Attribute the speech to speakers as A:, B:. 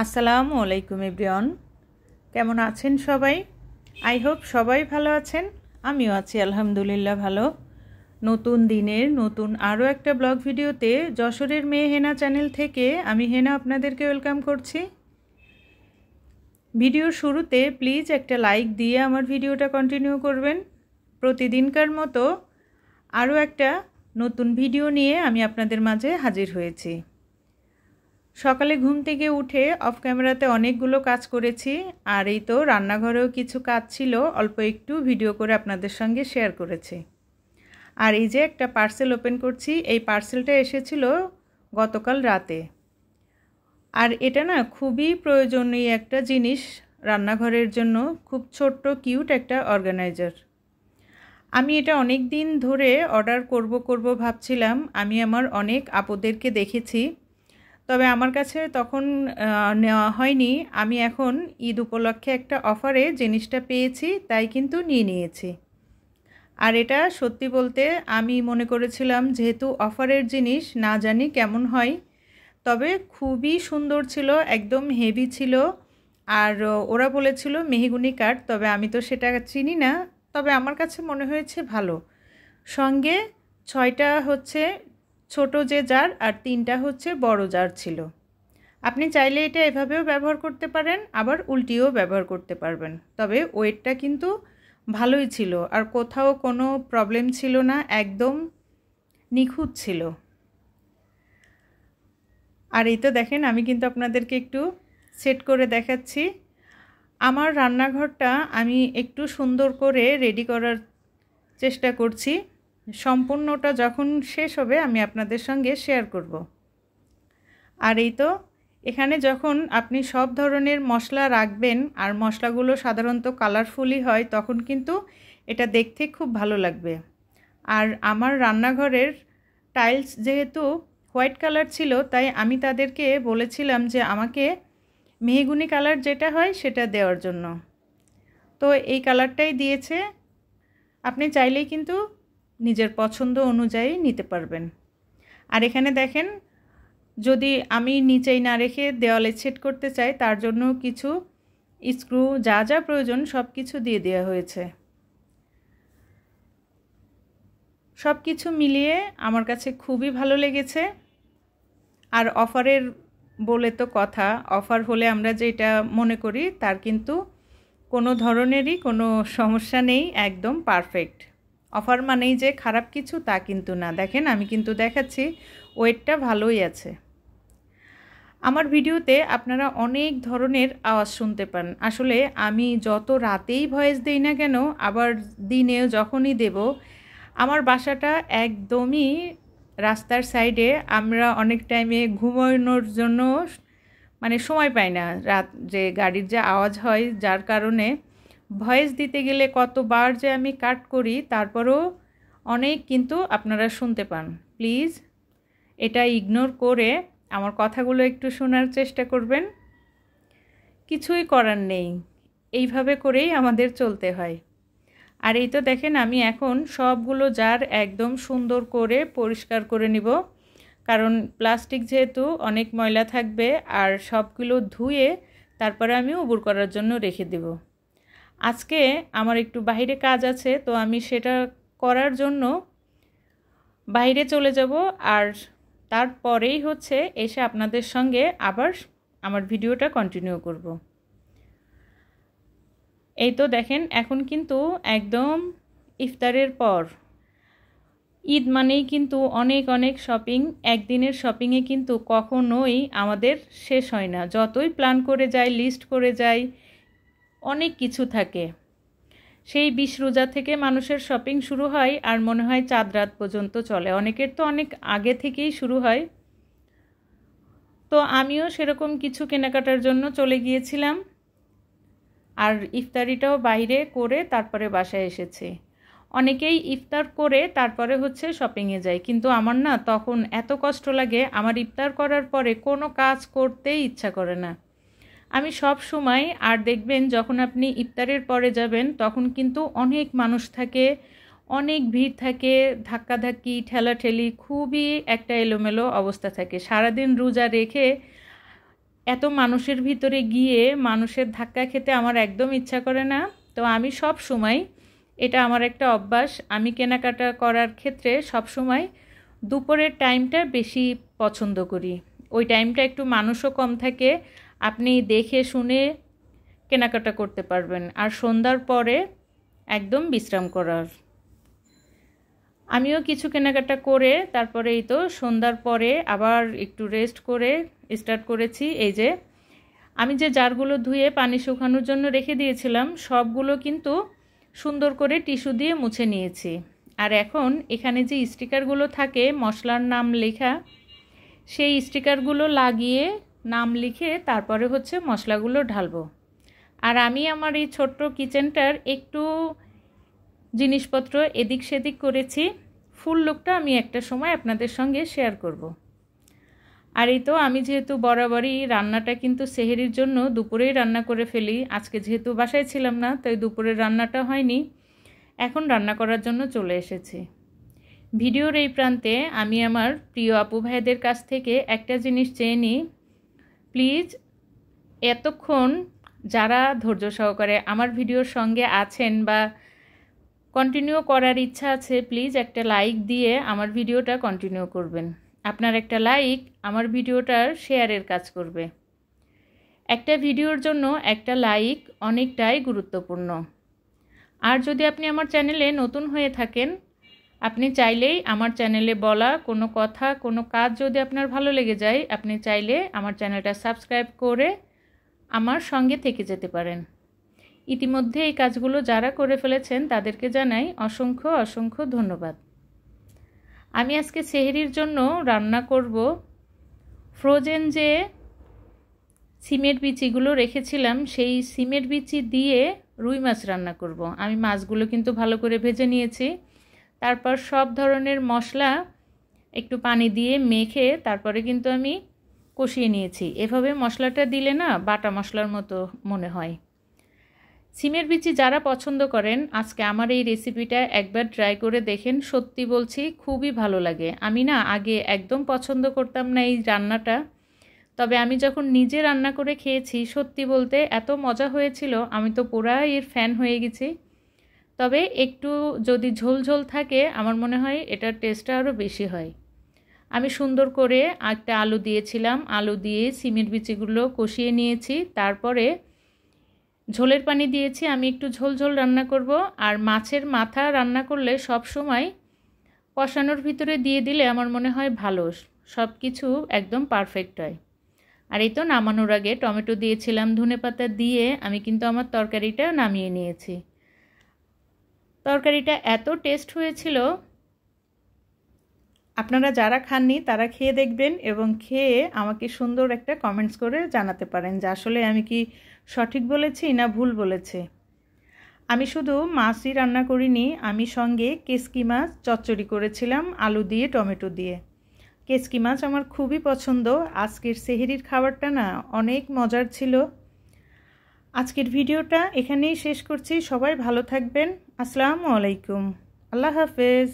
A: আসসালামু আলাইকুম এভরিওয়ান, কেমন আছেন সবাই? আই হোপ সবাই ভালো আছেন। আমিও আছি আলহামদুলিল্লাহ ভালো। নতুন দিনের নতুন আরও একটা ব্লগ ভিডিওতে যশোরের মেয়ে হেনা চ্যানেল থেকে আমি হেনা আপনাদেরকে ওয়েলকাম করছি। ভিডিওর শুরুতে প্লিজ একটা লাইক দিয়ে আমার ভিডিওটা কন্টিনিউ করবেন। প্রতিদিনকার মতো আরও একটা নতুন ভিডিও নিয়ে আমি আপনাদের মাঝে হাজির হয়েছি। সকালে ঘুম থেকে উঠে অফ ক্যামেরাতে অনেকগুলো কাজ করেছি, আর এই তো রান্নাঘরেও কিছু কাজ ছিল, অল্প একটু ভিডিও করে আপনাদের সঙ্গে শেয়ার করেছি। আর এই যে একটা পার্সেল ওপেন করছি, এই পার্সেলটা এসেছিল গতকাল রাতে। আর এটা না খুবই প্রয়োজনীয় একটা জিনিস রান্নাঘরের জন্য, খুব ছোট্ট কিউট একটা অর্গানাইজার। আমি এটা অনেক দিন ধরে অর্ডার করব ভাবছিলাম। আমি আমার অনেক আপুদেরকে দেখেছি, তবে আমার কাছে তখন নেওয়া হয়নি। আমি এখন ঈদ উপলক্ষে একটা অফারে জিনিসটা পেয়েছি, তাই কিন্তু নিয়েছি। আর এটা সত্যি বলতে আমি মনে করেছিলাম যেহেতু অফারের জিনিস, না জানি কেমন হয়, তবে খুবই সুন্দর ছিল, একদম হেভি ছিল। আর ওরা বলেছিল মেহগুনি কাঠ, তবে আমি তো সেটা চিনি না, তবে আমার কাছে মনে হয়েছে ভালো। সঙ্গে 6টা হচ্ছে ছোট যে জার আর 3টা হচ্ছে বড় জার ছিল। আপনি চাইলে এটা এভাবেও ব্যবহার করতে পারেন, আবার উল্টিয়েও ব্যবহার করতে পারবেন। তবে ওয়েটটা কিন্তু ভালোই ছিল, আর কোথাও কোনো প্রবলেম ছিল না, একদম নিখুঁত ছিল। আর এই তো দেখেন, আমি কিন্তু আপনাদেরকে একটু সেট করে দেখাচ্ছি। আমার রান্নাঘরটা আমি একটু সুন্দর করে রেডি করার চেষ্টা করছি। সম্পূর্ণটা যখন শেষ হবে আমি আপনাদের সঙ্গে শেয়ার করব। আর এই তো এখানে যখন আপনি সব ধরনের মশলা রাখবেন, আর মশলাগুলো সাধারণত কালারফুলই হয়, তখন কিন্তু এটা দেখতে খুব ভালো লাগবে। আর আমার রান্নাঘরের টাইলস যেহেতু হোয়াইট কালার ছিল, তাই আমি তাদেরকে বলেছিলাম যে আমাকে মেহগুনি কালার যেটা হয় সেটা দেওয়ার জন্য। তো এই কালারটাই দিয়েছে। আপনি চাইলেই কিন্তু নিজের পছন্দ অনুযায়ী নিতে পারবেন। আর এখানে দেখেন, যদি আমি নিচেই না রেখে দেওয়ালে সেট করতে চাই, তার জন্য কিছু স্ক্রু যা যা প্রয়োজন সব কিছু দিয়ে দেওয়া হয়েছে। সব কিছু মিলিয়ে আমার কাছে খুবই ভালো লেগেছে। আর অফারের বলে তো কথা, অফার হলে আমরা যেটা মনে করি তার কিন্তু কোনো ধরনেরই কোনো সমস্যা নেই, একদম পারফেক্ট। অফার মানেই যে খারাপ কিছু তা কিন্তু না। দেখেন আমি কিন্তু দেখাচ্ছি, ওয়েটটা ভালোই আছে। আমার ভিডিওতে আপনারা অনেক ধরনের আওয়াজ শুনতে পান। আসলে আমি যত রাতেই ভয়েস দেই না কেন, আবার দিনেও যখনই দেব, আমার বাসাটা একদমই রাস্তার সাইডে। আমরা অনেক টাইমে ঘুমানোর জন্য মানে সময় পাই না, রাত যে গাড়ির যে আওয়াজ হয়, যার কারণে ভয়েস দিতে গেলে কতবার যে আমি কাট করি, তারপরেও অনেক কিন্তু আপনারা শুনতে পান। প্লিজ এটা ইগনোর করে আমার কথাগুলো একটু শোনার চেষ্টা করবেন। কিছুই করার নেই, এইভাবে করেই আমাদের চলতে হয়। আর এই তো দেখেন, আমি এখন সবগুলো জার একদম সুন্দর করে পরিষ্কার করে নিব, কারণ প্লাস্টিক যেহেতু অনেক ময়লা থাকবে। আর সবগুলো ধুয়ে তারপরে আমি উবুর করার জন্য রেখে দেব। আজকে আমার একটু বাইরে কাজ আছে, তো আমি সেটা করার জন্য বাইরে চলে যাব। আর তারপরেই হচ্ছে এসে আপনাদের সঙ্গে আবার আমার ভিডিওটা কন্টিনিউ করব। এই তো দেখেন, এখন কিন্তু একদম ইফতারের পর। ঈদ মানেই কিন্তু অনেক অনেক শপিং। একদিনের শপিংয়ে কিন্তু কখনোই আমাদের শেষ হয় না। যতই প্ল্যান করে যাই, লিস্ট করে যাই, অনেক কিছু থাকে। সেই 20 রোজা থেকে মানুষের শপিং শুরু হয়, আর মনে হয় চাঁদ রাত পর্যন্ত চলে। অনেকের তো অনেক আগে থেকেই শুরু হয়। তো আমিও সেরকম কিছু কেনাকাটার জন্য চলে গিয়েছিলাম, আর ইফতারিটাও বাইরে করে তারপরে বাসায় এসেছি। অনেকেই ইফতার করে তারপরে হচ্ছে শপিংয়ে যায়, কিন্তু আমার না তখন এত কষ্ট লাগে, আমার ইফতার করার পরে কোনো কাজ করতেই ইচ্ছা করে না। আমি সব সময়, আর দেখবেন যখন আপনি ইফতারের পরে যাবেন তখন কিন্তু অনেক মানুষ থাকে, অনেক ভিড় থাকে, ধাক্কাধাক্কি ঠেলাঠেলি, খুবই একটা এলোমেলো অবস্থা থাকে। সারাদিন রোজা রেখে এত মানুষের ভিতরে গিয়ে মানুষের ধাক্কা খেতে আমার একদম ইচ্ছা করে না। তো আমি সব সময়, এটা আমার একটা অভ্যাস, আমি কেনাকাটা করার ক্ষেত্রে সব সময় দুপুরের টাইমটা বেশি পছন্দ করি। ওই টাইমটা একটু মানুষও কম থাকে, আপনি দেখে শুনে কেনাকাটা করতে পারবেন। আর সন্ধ্যার পরে একদম বিশ্রাম করার। আমিও কিছু কেনাকাটা করে তারপরে এই তো সন্ধ্যার পরে আবার একটু রেস্ট করে স্টার্ট করেছি। এই যে আমি যে জারগুলো ধুয়ে পানি শুকানোর জন্য রেখে দিয়েছিলাম সবগুলো কিন্তু সুন্দর করে টিস্যু দিয়ে মুছে নিয়েছি। আর এখন এখানে যে স্টিকারগুলো থাকে মশলার নাম লেখা, সেই স্টিকারগুলো লাগিয়ে নাম লিখে তারপরে হচ্ছে মশলাগুলো ঢালবো। আর আমি আমার এই ছোট্ট কিচেনটার একটু জিনিসপত্র এদিক সেদিক করেছি, ফুল লুকটা আমি একটা সময় আপনাদের সঙ্গে শেয়ার করব। আর এই তো আমি যেহেতু বরাবরই রান্নাটা কিন্তু সেহরির জন্য দুপুরেই রান্না করে ফেলি, আজকে যেহেতু বাসায় ছিলাম না তাই দুপুরের রান্নাটা হয়নি, এখন রান্না করার জন্য চলে এসেছি। ভিডিওর এই প্রান্তে আমি আমার প্রিয় আপু ভাইদের কাছ থেকে একটা জিনিস চেয়ে নিই, প্লিজ এতক্ষণ যারা ধৈর্য সহকারে আমার ভিডিওর সঙ্গে আছেন বা কন্টিনিউ করার ইচ্ছা আছে, প্লিজ একটা লাইক দিয়ে আমার ভিডিওটা কন্টিনিউ করবেন। আপনার একটা লাইক আমার ভিডিওটার শেয়ারের কাজ করবে। একটা ভিডিওর জন্য একটা লাইক অনেকটাই গুরুত্বপূর্ণ। আর যদি আপনি আমার চ্যানেলে নতুন হয়ে থাকেন, আপনি চাইলেই আমার চ্যানেলে বলা কোনো কথা কোনো কাজ যদি আপনার ভালো লেগে যায়, আপনি চাইলে আমার চ্যানেলটা সাবস্ক্রাইব করে আমার সঙ্গে থেকে যেতে পারেন। ইতিমধ্যে এই কাজগুলো যারা করে ফেলেছেন তাদেরকে জানাই অসংখ্য অসংখ্য ধন্যবাদ। আমি আজকে সেহরির জন্য রান্না করব ফ্রোজেন যে সিমের বিচিগুলো রেখেছিলাম, সেই সিমের বিচি দিয়ে রুই মাছ রান্না করব। আমি মাছগুলো কিন্তু ভালো করে ভেজে নিয়েছি, তারপর সব ধরনের মশলা একটু পানি দিয়ে মেখে তারপরে কিন্তু আমি কষিয়ে নিয়েছি। এভাবে মশলাটা দিলে না বাটা মশলার মতো মনে হয়। সিমের বিচি যারা পছন্দ করেন আজকে আমার এই রেসিপিটা একবার ট্রাই করে দেখেন, সত্যি বলছি খুবই ভালো লাগে। আমি না আগে একদম পছন্দ করতাম না এই রান্নাটা, তবে আমি যখন নিজে রান্না করে খেয়েছি সত্যি বলতে এত মজা হয়েছিল, আমি তো পুরা এর ফ্যান হয়ে গেছি। তবে একটু যদি ঝোল ঝোল থাকে আমার মনে হয় এটার টেস্টটা আরও বেশি হয়। আমি সুন্দর করে একটা আলু দিয়েছিলাম, আলু দিয়ে সিমের বিচিগুলো কষিয়ে নিয়েছি, তারপরে ঝোলের পানি দিয়েছি। আমি একটু ঝোল ঝোল রান্না করব। আর মাছের মাথা রান্না করলে সব সময় কষানোর ভিতরে দিয়ে দিলে আমার মনে হয় ভালো, সব কিছু একদম পারফেক্ট হয়। আর এই তো নামানোর আগে টমেটো দিয়েছিলাম, ধনেপাতা দিয়ে আমি কিন্তু আমার তরকারিটা নামিয়ে নিয়েছি। তরকারিটা এত টেস্ট হয়েছিল, আপনারা যারা খাননি তারা খেয়ে দেখবেন এবং খেয়ে আমাকে সুন্দর একটা কমেন্টস করে জানাতে পারেন যে আসলে আমি কি সঠিক বলেছি না ভুল বলেছি। আমি শুধু মাছই রান্না করিনি, আমি সঙ্গে কেসকি মাছ চচ্চড়ি করেছিলাম আলু দিয়ে টমেটো দিয়ে। কেসকি মাছ আমার খুবই পছন্দ। আজকের সেহরির খাবারটা না অনেক মজার ছিল। আজকের ভিডিওটা এখানেই শেষ করছি। সবাই ভালো থাকবেন। আসসালামু আলাইকুম। আল্লাহ হাফেজ।